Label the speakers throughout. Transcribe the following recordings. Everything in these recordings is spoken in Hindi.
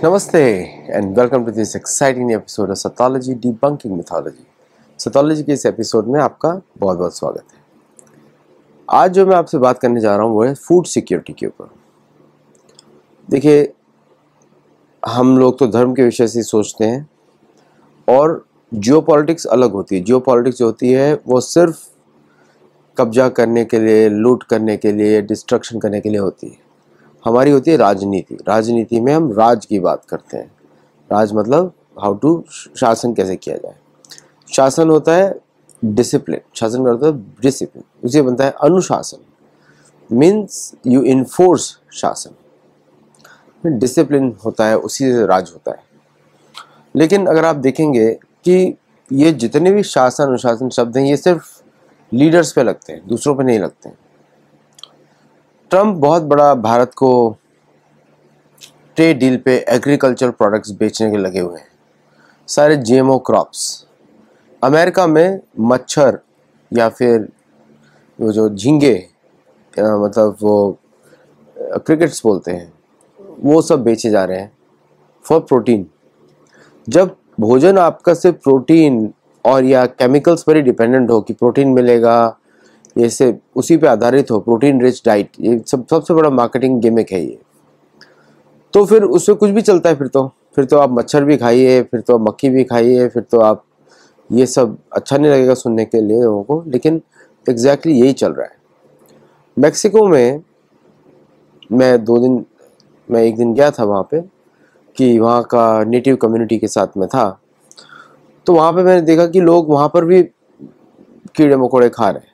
Speaker 1: Namaste and welcome to this exciting episode of Sathology Debunking Mythology. Sathology के इस एपिसोड में आपका बहुत बहुत स्वागत है। आज जो मैं आपसे बात करने जा रहा हूँ वो है फूड सिक्योरिटी के ऊपर। देखिए, हम लोग तो धर्म के विषय से सोचते हैं और जियोपॉलिटिक्स अलग होती है। जियोपॉलिटिक्स जो होती है वो सिर्फ कब्जा करने के लिए, लूट करने के लिए, डिस्ट्रक्शन करने के लिए होती है। हमारी होती है राजनीति। राजनीति में हम राज की बात करते हैं। राज मतलब हाउ टू, शासन कैसे किया जाए। शासन होता है डिसिप्लिन, शासन करता है डिसिप्लिन, उसे बनता है अनुशासन। मीन्स यू इन्फोर्स शासन। डिसिप्लिन होता है, उसी से राज होता है। लेकिन अगर आप देखेंगे कि ये जितने भी शासन अनुशासन शब्द हैं ये सिर्फ लीडर्स पे लगते हैं, दूसरों पे नहीं लगते हैं। ट्रम्प बहुत बड़ा भारत को ट्रेड डील पे एग्रीकल्चर प्रोडक्ट्स बेचने के लगे हुए हैं, सारे जीएमओ क्रॉप्स। अमेरिका में मच्छर या फिर वो जो झींगे, मतलब वो क्रिकेट्स बोलते हैं, वो सब बेचे जा रहे हैं फॉर प्रोटीन। जब भोजन आपका सिर्फ प्रोटीन और या केमिकल्स पर ही डिपेंडेंट हो कि प्रोटीन मिलेगा, ये से उसी पे आधारित हो, प्रोटीन रिच डाइट, ये सबसे बड़ा मार्केटिंग गिमिक है ये। तो फिर उससे कुछ भी चलता है। फिर तो आप मच्छर भी खाइए, फिर तो आप मक्खी भी खाइए, फिर तो आप, ये सब अच्छा नहीं लगेगा सुनने के लिए लोगों को, लेकिन एग्जैक्टली यही चल रहा है। मैक्सिको में मैं एक दिन गया था वहाँ पे, कि वहाँ का नेटिव कम्युनिटी के साथ में था। तो वहाँ पे मैंने देखा कि लोग वहाँ पर भी कीड़े मकोड़े खा रहे हैं,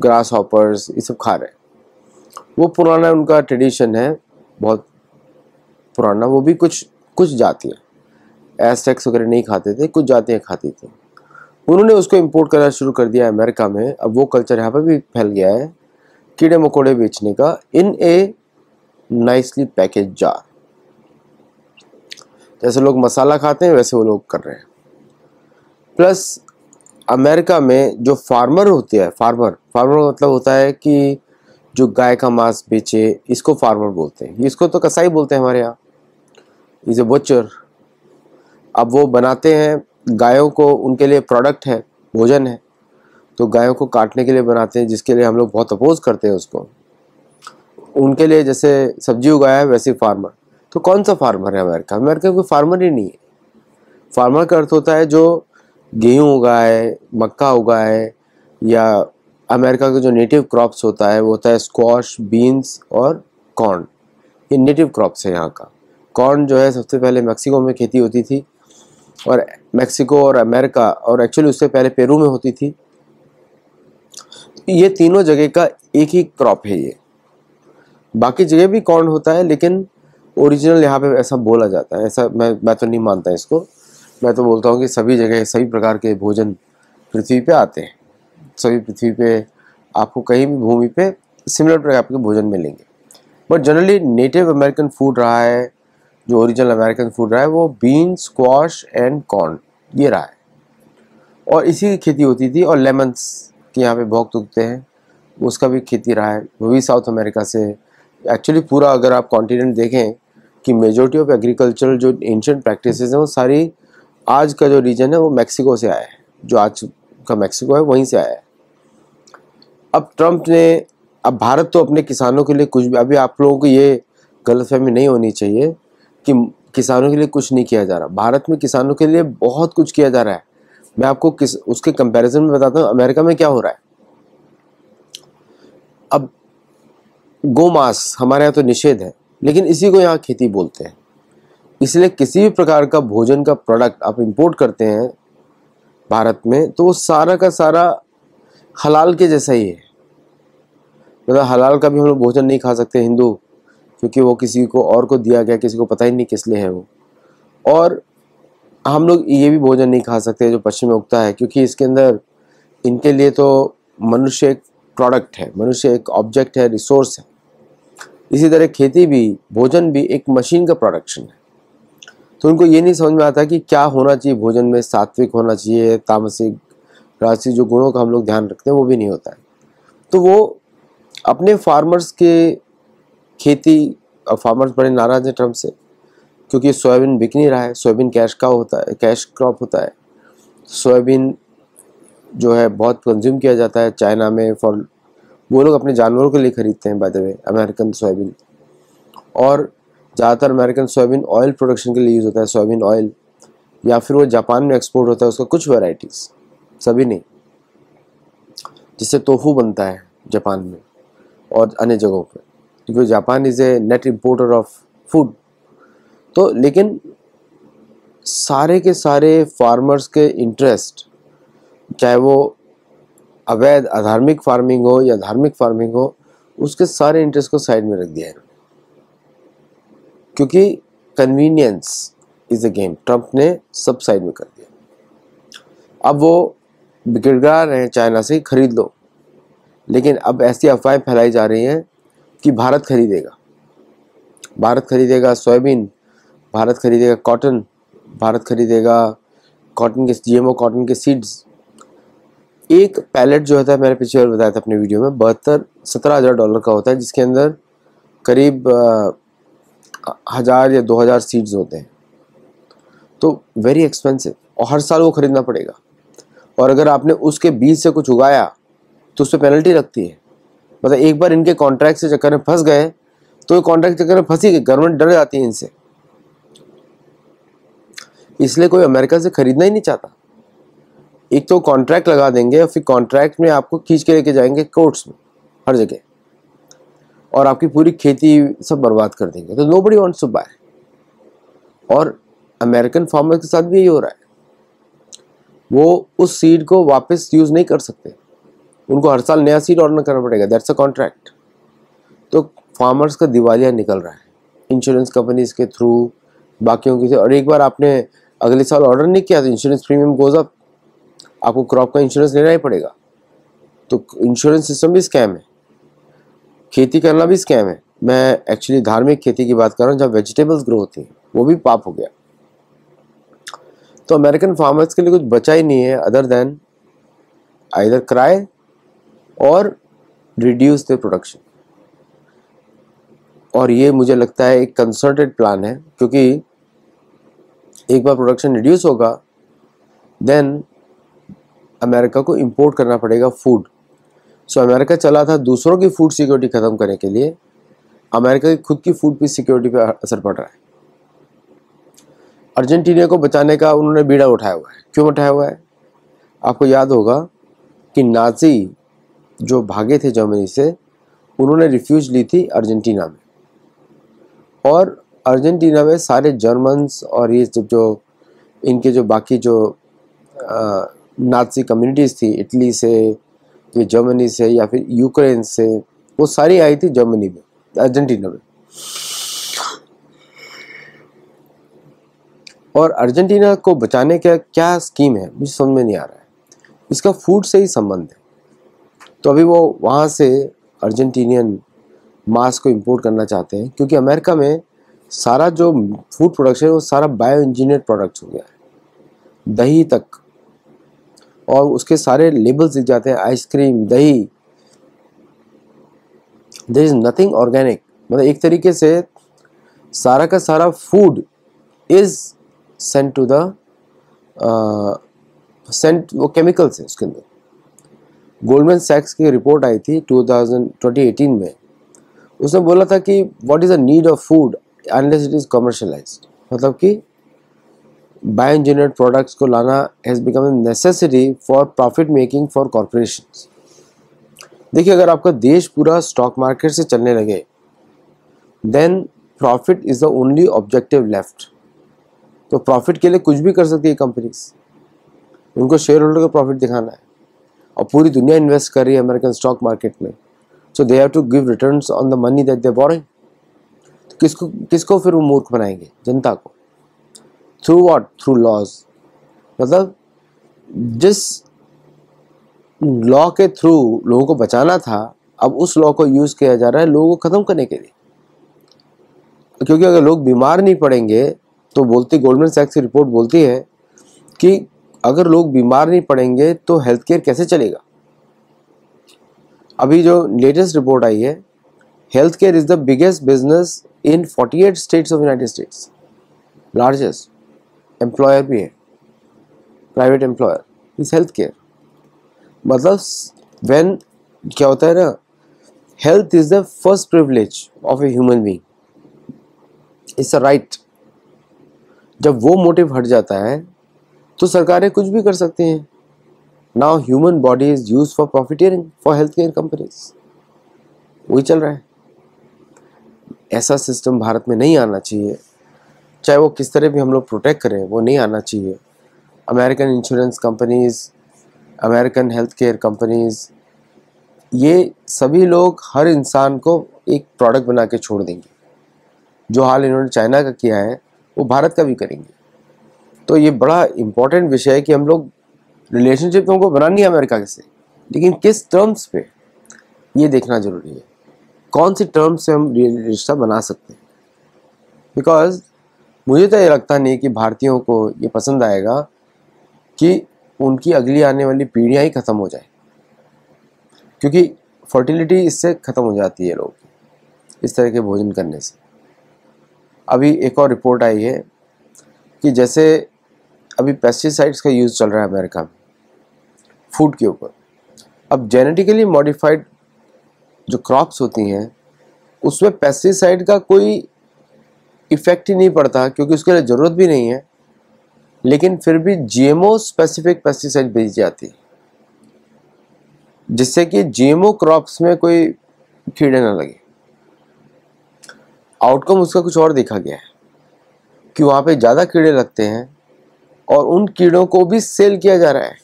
Speaker 1: ग्रास हॉपर्स, ये सब खा रहे हैं। वो पुराना उनका ट्रेडिशन है, बहुत पुराना। वो भी कुछ जातियाँ एज़टेक्स वगैरह नहीं खाते थे, कुछ जातियाँ खाती थी। उन्होंने उसको इंपोर्ट करना शुरू कर दिया अमेरिका में। अब वो कल्चर यहाँ पर भी फैल गया है, कीड़े मकोड़े बेचने का इन ए नाइसली पैकेज जार। जैसे लोग मसाला खाते हैं वैसे वो लोग कर रहे हैं। प्लस अमेरिका में जो फार्मर होते हैं, फार्मर मतलब होता है कि जो गाय का मांस बेचे, इसको फार्मर बोलते हैं। इसको तो कसाई बोलते हैं हमारे यहाँ, इज ए बुचर। अब वो बनाते हैं गायों को, उनके लिए प्रोडक्ट है, भोजन है, तो गायों को काटने के लिए बनाते हैं, जिसके लिए हम लोग बहुत अपोज करते हैं उसको। उनके लिए जैसे सब्जी उगाया है वैसे फार्मर। तो कौन सा फार्मर है अमेरिका? अमेरिका कोई फार्मर ही नहीं है। फार्मर का अर्थ होता है जो गेहूँ उगाए, मक्का उगाए, या अमेरिका का जो नेटिव क्रॉप्स होता है वो होता है स्क्वाश, बीन्स और कॉर्न। ये नेटिव क्रॉप्स है यहाँ का। कॉर्न जो है सबसे पहले मैक्सिको में खेती होती थी, और मैक्सिको और अमेरिका, और एक्चुअली उससे पहले पेरू में होती थी। ये तीनों जगह का एक ही क्रॉप है ये। बाकी जगह भी कॉर्न होता है, लेकिन ओरिजिनल यहाँ पे ऐसा बोला जाता है। ऐसा मैं तो नहीं मानता इसको। मैं तो बोलता हूँ कि सभी जगह सभी प्रकार के भोजन पृथ्वी पे आते हैं। सभी पृथ्वी पे आपको कहीं भी भूमि पे सिमिलर प्रकार के भोजन मिलेंगे। But generally native American food रहा है, जो ओरिजिनल अमेरिकन फूड रहा है, वो बीन, स्क्वाश एंड कॉर्न, ये रहा है। और इसी की खेती होती थी। और लेमन्स के यहाँ पे बहुत उगते हैं, उसका भी खेती रहा है। वो भी साउथ अमेरिका से। एक्चुअली पूरा अगर आप कॉन्टिनेंट देखें कि मेजोरिटी ऑफ एग्रीकल्चरल जो एंशिएंट प्रैक्टिसेस हैं वो सारी, आज का जो रीजन है वो मैक्सिको से आया है। जो आज का मैक्सिको है वहीं से आया है। अब ट्रम्प ने, अब भारत तो अपने किसानों के लिए कुछ भी, अभी आप लोगों को ये गलतफहमी नहीं होनी चाहिए कि किसानों के लिए कुछ नहीं किया जा रहा। भारत में किसानों के लिए बहुत कुछ किया जा रहा है। मैं आपको उसके कंपैरिजन में बताता हूँ अमेरिका में क्या हो रहा है। अब गोमांस हमारे यहाँ तो निषेध है, लेकिन इसी को यहाँ खेती बोलते हैं। इसलिए किसी भी प्रकार का भोजन का प्रोडक्ट आप इंपोर्ट करते हैं भारत में, तो वो सारा का सारा हलाल के जैसा ही है। मतलब हलाल का भी हम लोग भोजन नहीं खा सकते हिंदू, क्योंकि वो किसी को और को दिया गया, किसी को पता ही नहीं किस लिए है वो। और हम लोग ये भी भोजन नहीं खा सकते जो पश्चिम में उगता है, क्योंकि इसके अंदर, इनके लिए तो मनुष्य एक प्रोडक्ट है, मनुष्य एक ऑब्जेक्ट है, रिसोर्स है। इसी तरह खेती भी, भोजन भी एक मशीन का प्रोडक्शन है। तो उनको ये नहीं समझ में आता कि क्या होना चाहिए भोजन में। सात्विक होना चाहिए, तामसिक, राजसिक, जो गुणों का हम लोग ध्यान रखते हैं वो भी नहीं होता है। तो वो अपने फार्मर्स के खेती, फार्मर्स बड़े नाराज हैं ट्रम्प से, क्योंकि सोयाबीन बिक नहीं रहा है। सोयाबीन कैश का होता है, कैश क्रॉप होता है। सोयाबीन जो है बहुत कंज्यूम किया जाता है चाइना में, फॉर वो लोग अपने जानवरों के लिए खरीदते हैं by the way American soybean. और ज़्यादातर अमेरिकन सोयाबीन ऑयल प्रोडक्शन के लिए यूज़ होता है, सोयाबीन ऑयल, या फिर वो जापान में एक्सपोर्ट होता है उसका कुछ वेराइटीज़, सभी नहीं, जिससे टोफू बनता है जापान में और अन्य जगहों पर, क्योंकि Japan is a net importer of food. तो लेकिन सारे के सारे फार्मर्स के इंटरेस्ट, चाहे वो अवैध अधार्मिक फार्मिंग हो या धार्मिक फार्मिंग हो, उसके सारे इंटरेस्ट को साइड में रख दिया है, क्योंकि convenience is a game. Trump ने सब साइड में कर दिया। अब वो गिड़गिड़ा रहे हैं चाइना से खरीद लो, लेकिन अब ऐसी अफवाहें फैलाई जा रही हैं कि भारत खरीदेगा, भारत खरीदेगा सोयाबीन, भारत खरीदेगा कॉटन, भारत खरीदेगा कॉटन के GMO कॉटन के सीड्स। एक पैलेट जो होता है, मैंने पिछले बार बताया था अपने वीडियो में, 17,000 डॉलर का होता है, जिसके अंदर करीब 1,000 या 2,000 सीड्स होते हैं। तो वेरी एक्सपेंसिव, और हर साल वो खरीदना पड़ेगा। और अगर आपने उसके बीज से कुछ उगाया तो उस पर पेनल्टी लगती है। मतलब एक बार इनके कॉन्ट्रैक्ट से चक्कर में फंस गए तो ये कॉन्ट्रैक्ट चक्कर में फंसी गई, गवर्नमेंट डर जाती है इनसे, इसलिए कोई अमेरिका से खरीदना ही नहीं चाहता। एक तो कॉन्ट्रैक्ट लगा देंगे और फिर कॉन्ट्रैक्ट में आपको खींच के लेके जाएंगे कोर्ट्स में हर जगह, और आपकी पूरी खेती सब बर्बाद कर देंगे। तो नोबडी वांट्स टू बाय। और अमेरिकन फार्मर के साथ भी यही हो रहा है, वो उस सीड को वापस यूज नहीं कर सकते, उनको हर साल नया सीड ऑर्डर करना पड़ेगा, दैट्स अ कॉन्ट्रैक्ट। तो फार्मर्स का दिवालिया निकल रहा है इंश्योरेंस कंपनीज के थ्रू, बाकियों की। और एक बार आपने अगले साल ऑर्डर नहीं किया तो इंश्योरेंस प्रीमियम गोज अप, आपको क्रॉप का इंश्योरेंस लेना ही पड़ेगा। तो इंश्योरेंस सिस्टम भी स्कैम है, खेती करना भी स्कैम है। मैं एक्चुअली धार्मिक खेती की बात कर रहा हूँ, जहाँ वेजिटेबल्स ग्रो होती हैं, वो भी पाप हो गया। तो अमेरिकन फार्मर्स के लिए कुछ बचा ही नहीं है अदर देन आइदर क्राई और रिड्यूस द प्रोडक्शन। और ये मुझे लगता है एक कंसर्टेड प्लान है, क्योंकि एक बार प्रोडक्शन रिड्यूस होगा देन अमेरिका को इंपोर्ट करना पड़ेगा फूड। सो अमेरिका चला था दूसरों की फूड सिक्योरिटी खत्म करने के लिए, अमेरिका की खुद की फूड सिक्योरिटी पे असर पड़ रहा है। अर्जेंटीना को बचाने का उन्होंने बीड़ा उठाया हुआ है। क्यों उठाया हुआ है? आपको याद होगा कि नाजी जो भागे थे जर्मनी से, उन्होंने रिफ्यूज ली थी अर्जेंटीना में, और अर्जेंटीना में सारे जर्मन्स और ये जो इनके जो बाकी जो नाजी कम्युनिटीज़ थी, इटली से, ये जर्मनी से या फिर यूक्रेन से, वो सारी आई थी जर्मनी में, अर्जेंटीना में। और अर्जेंटीना को बचाने का क्या स्कीम है मुझे समझ में नहीं आ रहा है। इसका फूड से ही संबंध है। तो अभी वो वहाँ से अर्जेंटीनियन मांस को इंपोर्ट करना चाहते हैं, क्योंकि अमेरिका में सारा जो फूड प्रोडक्शन है वो सारा बायो इंजीनियर्ड प्रोडक्ट्स हो गया है, दही तक, और उसके सारे लेबल्स दिख जाते हैं, आइसक्रीम, दही, देयर इज नथिंग ऑर्गेनिक। मतलब एक तरीके से सारा का सारा food is sent to the sent, वो केमिकल्स है उसके अंदर। गोल्डमैन सैक्स की रिपोर्ट आई थी 2018 में, उसने बोला था कि what is the need of food unless it is commercialised. मतलब कि बायो इंजीनियर्ड प्रोडक्ट्स को लाना has become a necessity for profit making for corporations. देखिए, अगर आपका देश पूरा स्टॉक मार्केट से चलने लगे then profit is the only objective left. तो प्रॉफिट के लिए कुछ भी कर सकती है कंपनीज, उनको शेयर होल्डर को प्रॉफिट दिखाना है, और पूरी दुनिया इन्वेस्ट कर रही है अमेरिकन स्टॉक मार्केट में, so they have to give returns on the money that they borrowing. तो किसको फिर वो मूर्ख बनाएंगे? जनता को। Through what? Through laws. मतलब जिस लॉ के थ्रू लोगों को बचाना था, अब उस लॉ को यूज किया जा रहा है लोगों को खत्म करने के लिए। क्योंकि अगर लोग बीमार नहीं पड़ेंगे, तो बोलती गोल्डमैन सैक्स की रिपोर्ट बोलती है कि अगर लोग बीमार नहीं पड़ेंगे तो हेल्थ केयर कैसे चलेगा। अभी जो लेटेस्ट रिपोर्ट आई है, health care is the biggest business in 48 states of United states. Largest employer भी है, private employer is health care. मतलब व्हेन क्या होता है ना, health is the first privilege of a human being, it's a right. जब वो मोटिव हट जाता है तो सरकारें कुछ भी कर सकती हैं। Now human body is use for profiteering for health care companies, वही चल रहा है। ऐसा सिस्टम भारत में नहीं आना चाहिए, चाहे वो किस तरह भी हम लोग प्रोटेक्ट करें, वो नहीं आना चाहिए। American insurance companies, American health care companies, ये सभी लोग हर इंसान को एक प्रोडक्ट बना के छोड़ देंगे। जो हाल इन्होंने चाइना का किया है वो भारत का भी करेंगे। तो ये बड़ा इम्पोर्टेंट विषय है कि हम लोग रिलेशनशिप तो हमको बनानी है अमेरिका से, लेकिन किस टर्म्स पे ये देखना जरूरी है। कौन सी टर्म्स से हम रिश्ता बना सकते हैं। बिकॉज मुझे तो ये लगता नहीं कि भारतीयों को ये पसंद आएगा कि उनकी अगली आने वाली पीढ़ियाँ ही ख़त्म हो जाए, क्योंकि फर्टिलिटी इससे ख़त्म हो जाती है लोग इस तरह के भोजन करने से। अभी एक और रिपोर्ट आई है कि जैसे अभी पेस्टिसाइड्स का यूज़ चल रहा है अमेरिका में फूड के ऊपर। अब जेनेटिकली मॉडिफाइड जो क्रॉप्स होती हैं उसमें पेस्टिसाइड का कोई इफेक्ट ही नहीं पड़ता, क्योंकि उसके लिए ज़रूरत भी नहीं है, लेकिन फिर भी जीएमओ स्पेसिफिक पेस्टिसाइड भेजी जाती है जिससे कि जीएमओ क्रॉप्स में कोई कीड़े ना लगे। आउटकम उसका कुछ और देखा गया है कि वहाँ पे ज़्यादा कीड़े लगते हैं और उन कीड़ों को भी सेल किया जा रहा है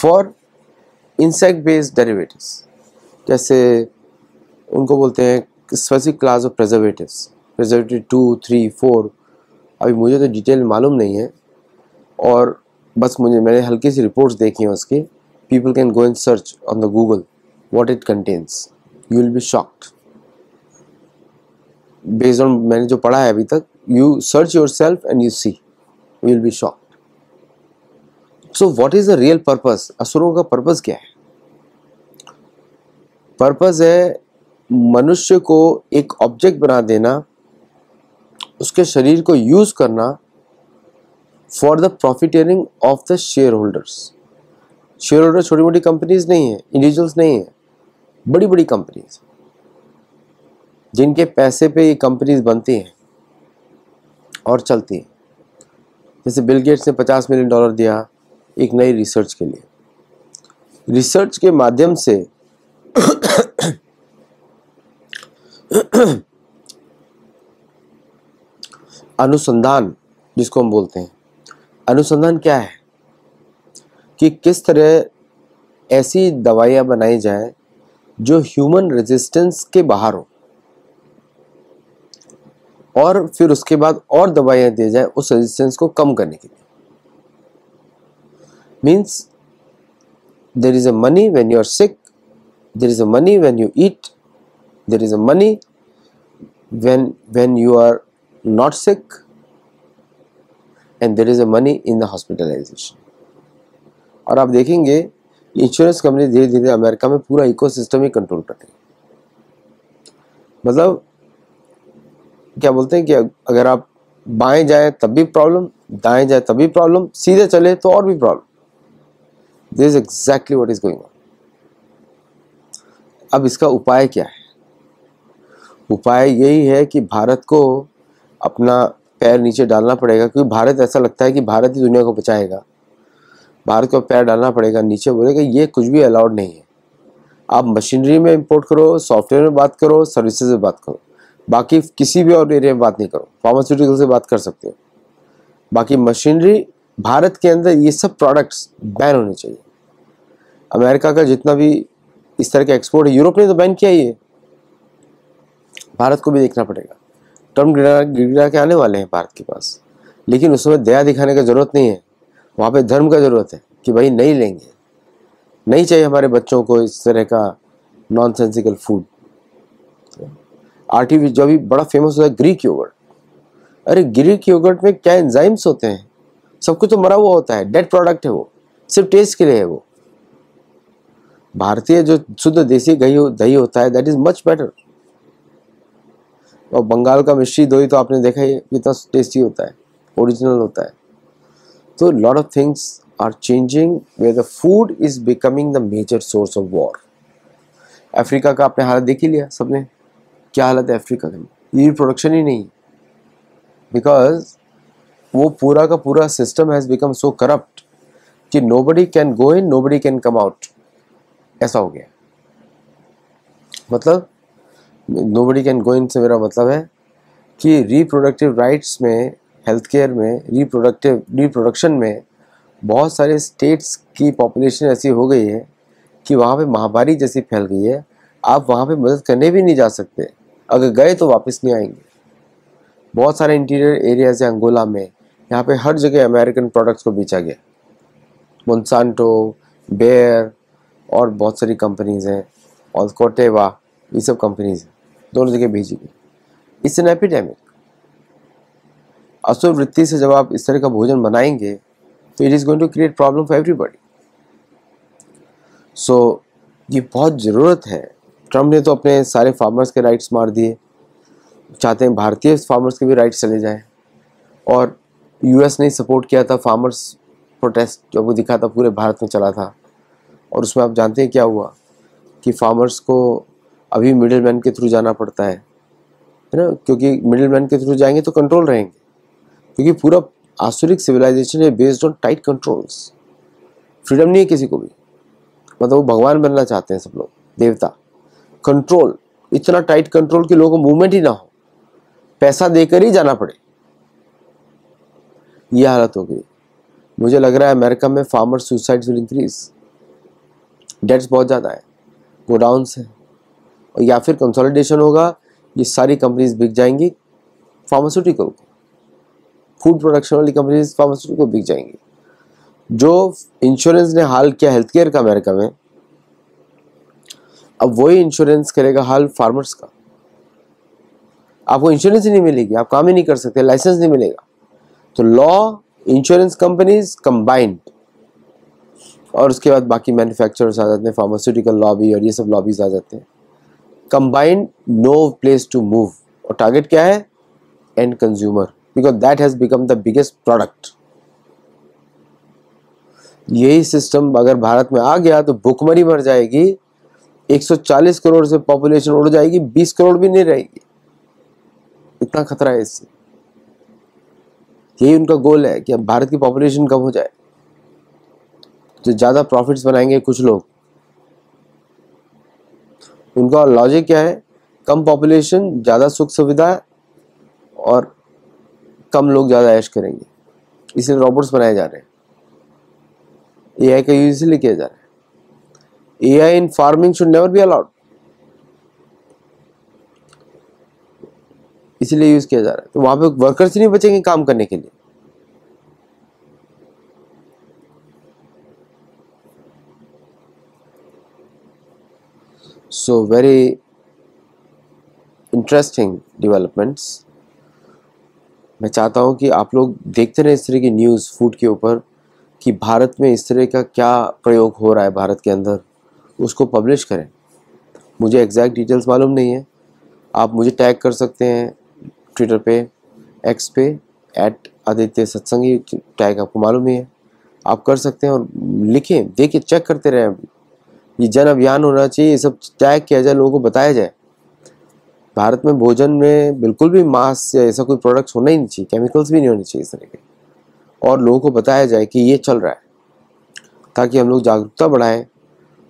Speaker 1: फॉर इंसेक्ट बेस्ड डेरिवेटिव्स, जैसे उनको बोलते हैं specific class of preservatives, preservative 2, 3, 4। अभी मुझे तो डिटेल मालूम नहीं है, और बस मैंने हल्की सी रिपोर्ट्स देखी हैं उसकी। People can go and search on the Google what it contains, you will be shocked based on मैंने जो पढ़ा है अभी तक। You search yourself and you see, you will be shocked. So what is the real purpose? असुरों का पर्पस क्या है? पर्पस है मनुष्य को एक ऑब्जेक्ट बना देना, उसके शरीर को यूज करना for the profiteering of the share holders. Share holder छोटी मोटी कंपनीज नहीं है, इंडिविजुअल्स नहीं है, बड़ी बड़ी कंपनीज जिनके पैसे पे ये कंपनीज बनती हैं और चलती हैं। जैसे बिल गेट्स ने $50 मिलियन दिया एक नई रिसर्च के लिए। रिसर्च के माध्यम से अनुसंधान जिसको हम बोलते हैं, अनुसंधान क्या है कि किस तरह ऐसी दवाइयाँ बनाई जाए जो ह्यूमन रेजिस्टेंस के बाहर हो, और फिर उसके बाद और दवाइयाँ दी जाए उस रेजिस्टेंस को कम करने के लिए। Means there is a money when you are sick, there is a money when you eat, there is a money when you are not sick, and there is a money in the hospitalization। और आप देखेंगे इंश्योरेंस कंपनी धीरे धीरे अमेरिका में पूरा इकोसिस्टम ही कंट्रोल करती है। मतलब क्या बोलते हैं कि अगर आप बाएं जाए तब भी प्रॉब्लम, दाएं जाए तब भी प्रॉब्लम, सीधे चले तो और भी problem. This is exactly what is going on. अब इसका उपाय क्या है? उपाय यही है कि भारत को अपना पैर नीचे डालना पड़ेगा, क्योंकि भारत ऐसा लगता है कि भारत ही दुनिया को बचाएगा। भारत को पैर डालना पड़ेगा नीचे, बोलेगा ये कुछ भी अलाउड नहीं है। आप मशीनरी में इंपोर्ट करो, सॉफ्टवेयर में बात करो, सर्विसेज में बात करो, बाकी किसी भी और एरिया में बात नहीं करो। फार्मास्यूटिकल से बात कर सकते हो, बाकी मशीनरी भारत के अंदर ये सब प्रोडक्ट्स बैन होने चाहिए। अमेरिका का जितना भी इस तरह का एक्सपोर्ट है, यूरोप ने तो बैन किया ही है, भारत को भी देखना पड़ेगा। टर्म गिरा के आने वाले हैं भारत के पास, लेकिन उसमें दया दिखाने का जरूरत नहीं है, वहाँ पे धर्म का जरूरत है कि भाई नहीं लेंगे, नहीं चाहिए हमारे बच्चों को इस तरह का नॉनसेंसिकल फूड। आरटीवी जो भी बड़ा फेमस हुआ है ग्रीक योगर्ट, अरे ग्रीक योगर्ट में क्या एंजाइम्स होते हैं, सब कुछ तो मरा हुआ होता है, डेड प्रोडक्ट है वो, सिर्फ टेस्ट के लिए है वो। भारतीय जो शुद्ध देसी दही होता है दैट इज मच बेटर। और बंगाल का मिश्री दही तो आपने देखा ही कितना टेस्टी होता है, ओरिजिनल होता है। तो lot of things are changing where the food is becoming the major source of war. Africa का आपने हालत देख ही लिया सबने, क्या हालत है अफ्रीका की, ये प्रोडक्शन ही नहीं, बिकॉज वो पूरा का पूरा system has become so corrupt कि nobody can go in, nobody can come out, ऐसा हो गया। मतलब नोबडी कैन गो इन से मेरा मतलब है कि रिप्रोडक्टिव राइट्स में, हेल्थ केयर में, रिप्रोडक्शन में बहुत सारे स्टेट्स की पॉपुलेशन ऐसी हो गई है कि वहाँ पे महामारी जैसी फैल गई है, आप वहाँ पे मदद करने भी नहीं जा सकते, अगर गए तो वापस नहीं आएंगे। बहुत सारे इंटीरियर एरियाज है अंगोला में, यहाँ पे हर जगह अमेरिकन प्रोडक्ट्स को बेचा गया, मोन्सांटो, बेयर और बहुत सारी कंपनीज हैं, और कोटेवा, ये सब कंपनीज हैं, दोनों जगह भेजी गई। It's an epidemic. असुर वृत्ति से जब आप इस तरह का भोजन बनाएंगे तो it is going to create problem for everybody. So ये बहुत ज़रूरत है। ट्रम्प ने तो अपने सारे फार्मर्स के राइट्स मार दिए, चाहते हैं भारतीय फार्मर्स के भी राइट्स चले जाएं। और यूएस ने सपोर्ट किया था फार्मर्स प्रोटेस्ट, जब वो दिखा था पूरे भारत में चला था, और उसमें आप जानते हैं क्या हुआ कि फार्मर्स को अभी मिडिल मैन के थ्रू जाना पड़ता है ना, क्योंकि मिडिल मैन के थ्रू जाएंगे तो कंट्रोल रहेंगे, क्योंकि पूरा आसुरिक सिविलाइजेशन है based on tight controls. Freedom नहीं है किसी को भी, मतलब वो भगवान बनना चाहते हैं सब लोग, देवता। कंट्रोल, इतना टाइट कंट्रोल कि लोगों को मूवमेंट ही ना हो, पैसा देकर ही जाना पड़े, ये हालत हो गई। मुझे लग रहा है अमेरिका में farmer suicides will increase, deaths बहुत ज़्यादा है, गोडाउन्स है, और या फिर कंसोलिडेशन होगा, ये सारी कंपनीज बिक जाएंगी फार्मास्यूटिकल को, फूड प्रोडक्शन वाली कंपनीज फार्मास्यूटिकल को बिक जाएंगी। जो इंश्योरेंस ने हाल किया हेल्थ केयर का अमेरिका में, अब वही इंश्योरेंस करेगा हाल फार्मर्स का। आपको इंश्योरेंस ही नहीं मिलेगी, आप काम ही नहीं कर सकते, लाइसेंस नहीं मिलेगा। तो लॉ, इंश्योरेंस कंपनीज कंबाइंड, और उसके बाद बाकी मैन्युफैक्चरर्स आ जाते हैं, फार्मास्यूटिकल लॉबी और ये सब लॉबीज आ जाते हैं। Combined, no place to move, और टारगेट क्या है? And consumer, because that has become the biggest product. यही सिस्टम अगर भारत में आ गया तो भूखमरी मर जाएगी, 140 करोड़ से पॉपुलेशन उड़ जाएगी, 20 करोड़ भी नहीं रहेगी, इतना खतरा है इससे। यही उनका गोल है कि अब भारत की पॉपुलेशन कम हो जाए, तो ज़्यादा प्रॉफिट्स बनाएंगे कुछ लोग। उनका लॉजिक क्या है? कम पॉपुलेशन, ज़्यादा सुख सुविधा, और कम लोग ज़्यादा ऐश करेंगे, इसलिए रोबोट्स बनाए जा रहे हैं। एआई का यूज इसलिए किया जा रहा है। AI in farming should never be allowed, इसीलिए यूज किया जा रहा है। तो वहां पे वर्कर्स ही नहीं बचेंगे काम करने के लिए। So very interesting developments. मैं चाहता हूं कि आप लोग देखते रहे इस तरह की न्यूज़ फूड के ऊपर, कि भारत में इस तरह का क्या प्रयोग हो रहा है भारत के अंदर, उसको पब्लिश करें। मुझे एग्जैक्ट डिटेल्स मालूम नहीं है, आप मुझे टैग कर सकते हैं ट्विटर पे, एक्स पे, @आदित्य सत्संगी, टैग आपको मालूम ही है, आप कर सकते हैं और लिखें, देखिए, चेक करते रहें। ये जन अभियान होना चाहिए, ये सब टैग किया जाए, लोगों को बताया जाए। भारत में भोजन में बिल्कुल भी मांस या ऐसा कोई प्रोडक्ट्स होना ही नहीं चाहिए, केमिकल्स भी नहीं होने चाहिए इस तरह के, और लोगों को बताया जाए कि ये चल रहा है, ताकि हम लोग जागरूकता बढ़ाएं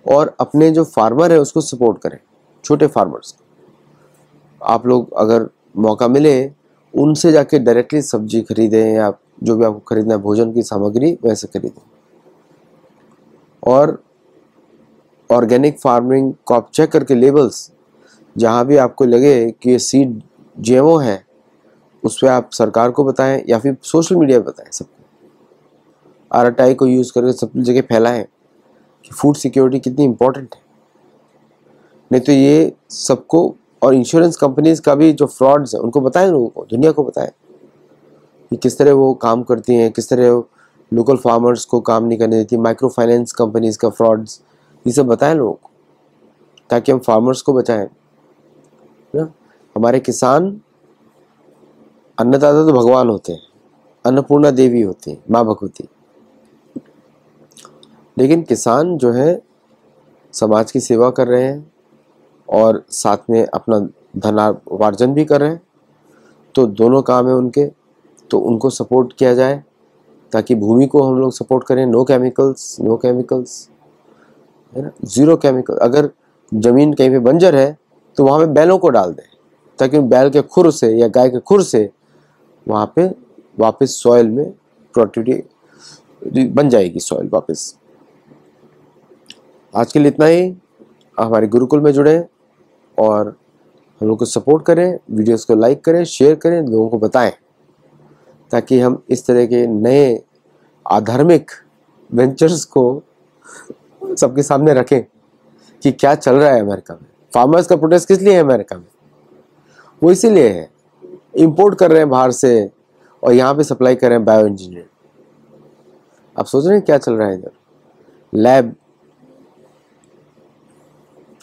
Speaker 1: और अपने जो फार्मर है उसको सपोर्ट करें, छोटे फार्मर्स। आप लोग अगर मौका मिले उनसे जाके डायरेक्टली सब्जी खरीदें, या जो भी आपको खरीदना है भोजन की सामग्री वैसे खरीदें। और ऑर्गेनिक फार्मिंग को आप चेक करके लेबल्स, जहाँ भी आपको लगे कि ये सीड जीएमओ है, उस पर आप सरकार को बताएं या फिर सोशल मीडिया पे बताएं सबको। आरटीआई को यूज़ करके सब जगह फैलाएं कि फूड सिक्योरिटी कितनी इम्पोर्टेंट है। नहीं तो ये सबको, और इंश्योरेंस कंपनीज का भी जो फ्रॉड्स है उनको बताएं, लोगों को, दुनिया को बताएं कि किस तरह वो काम करती हैं, किस तरह वो लोकल फार्मर्स को काम नहीं करने देती, माइक्रो फाइनेंस कंपनीज का फ्रॉड्स, ये सब बताएं लोगों को, ताकि हम फार्मर्स को बचाएं ना। हमारे किसान अन्नदाता तो भगवान होते हैं, अन्नपूर्णा देवी होती है, माँ भगवती। लेकिन किसान जो है समाज की सेवा कर रहे हैं और साथ में अपना धनार्जन भी कर रहे हैं, तो दोनों काम है उनके, तो उनको सपोर्ट किया जाए ताकि भूमि को हम लोग सपोर्ट करें। नो केमिकल्स, नो केमिकल्स, है ना, जीरो केमिकल। अगर जमीन कहीं पे बंजर है तो वहाँ पे बैलों को डाल दें ताकि बैल के खुर से या गाय के खुर से वहाँ पे वापस सॉइल में प्रोडक्टिविटी बन जाएगी, सॉइल वापस। आज के लिए इतना ही। हमारे गुरुकुल में जुड़े और हम लोग को सपोर्ट करें, वीडियोस को लाइक करें, शेयर करें, लोगों को बताएं ताकि हम इस तरह के नए आधार्मिक वेंचर्स को सबके सामने रखें कि क्या चल रहा है अमेरिका में। फार्मर्स का प्रोटेस्ट किस लिए है अमेरिका में? वो इसीलिए है, इंपोर्ट कर रहे हैं बाहर से और यहाँ पे सप्लाई कर रहे हैं बायो इंजीनियर। आप सोच रहे हैं क्या चल रहा है इधर?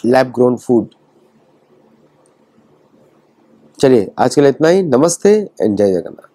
Speaker 1: Lab grown food. चलिए आज के लिए इतना ही। नमस्ते, जय जगन्नाथ।